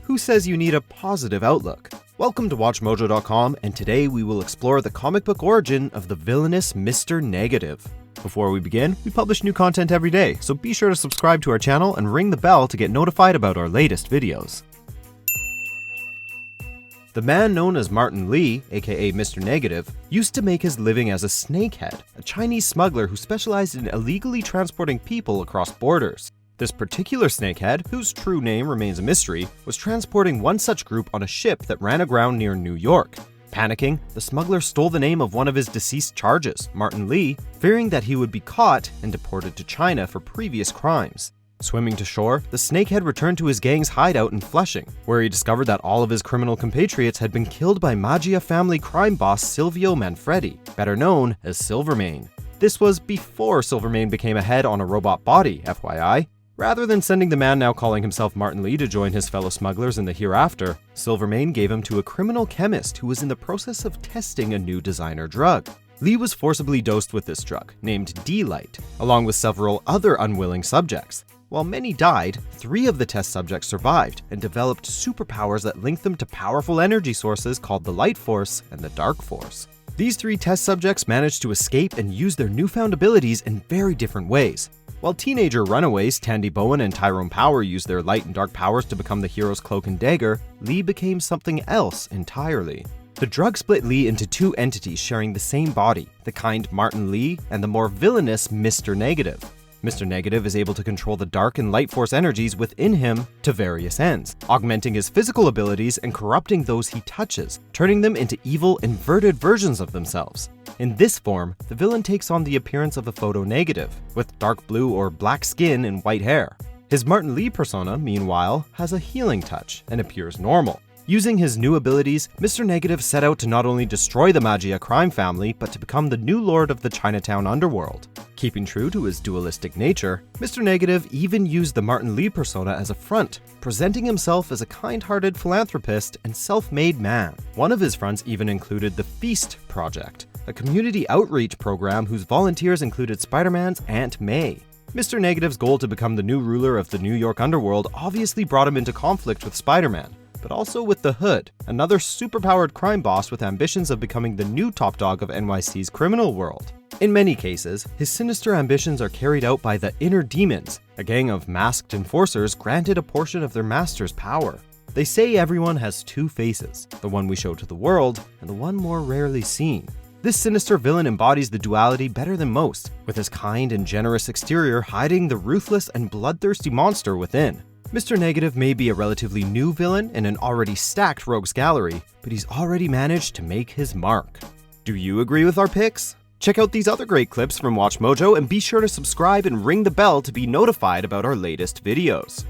Who says you need a positive outlook? Welcome to WatchMojo.com, and today we will explore the comic book origin of the villainous Mr. Negative. Before we begin, we publish new content every day, so be sure to subscribe to our channel and ring the bell to get notified about our latest videos. The man known as Martin Li, aka Mr. Negative, used to make his living as a snakehead, a Chinese smuggler who specialized in illegally transporting people across borders. This particular snakehead, whose true name remains a mystery, was transporting one such group on a ship that ran aground near New York. Panicking, the smuggler stole the name of one of his deceased charges, Martin Li, fearing that he would be caught and deported to China for previous crimes. Swimming to shore, the snakehead returned to his gang's hideout in Flushing, where he discovered that all of his criminal compatriots had been killed by Maggia family crime boss Silvio Manfredi, better known as Silvermane. This was before Silvermane became a head on a robot body, FYI. Rather than sending the man now calling himself Martin Li to join his fellow smugglers in the hereafter, Silvermane gave him to a criminal chemist who was in the process of testing a new designer drug. Li was forcibly dosed with this drug, named D-Light, along with several other unwilling subjects. While many died, 3 of the test subjects survived and developed superpowers that linked them to powerful energy sources called the Light Force and the Dark Force. These 3 test subjects managed to escape and use their newfound abilities in very different ways. While teenager runaways Tandy Bowen and Tyrone Power used their light and dark powers to become the hero's cloak and dagger, Li became something else entirely. The drug split Li into 2 entities sharing the same body, the kind Martin Li and the more villainous Mr. Negative. Mr. Negative is able to control the dark and light force energies within him to various ends, augmenting his physical abilities and corrupting those he touches, turning them into evil, inverted versions of themselves. In this form, the villain takes on the appearance of a photo negative, with dark blue or black skin and white hair. His Martin Li persona, meanwhile, has a healing touch and appears normal. Using his new abilities, Mr. Negative set out to not only destroy the Maggia crime family, but to become the new lord of the Chinatown underworld. Keeping true to his dualistic nature, Mr. Negative even used the Martin Li persona as a front, presenting himself as a kind-hearted philanthropist and self-made man. One of his fronts even included the Feast Project, a community outreach program whose volunteers included Spider-Man's Aunt May. Mr. Negative's goal to become the new ruler of the New York underworld obviously brought him into conflict with Spider-Man, but also with the Hood, another superpowered crime boss with ambitions of becoming the new top dog of NYC's criminal world. In many cases, his sinister ambitions are carried out by the Inner Demons, a gang of masked enforcers granted a portion of their master's power. They say everyone has 2 faces, the one we show to the world and the one more rarely seen. This sinister villain embodies the duality better than most, with his kind and generous exterior hiding the ruthless and bloodthirsty monster within. Mr. Negative may be a relatively new villain in an already stacked rogues gallery, but he's already managed to make his mark. Do you agree with our picks? Check out these other great clips from WatchMojo and be sure to subscribe and ring the bell to be notified about our latest videos.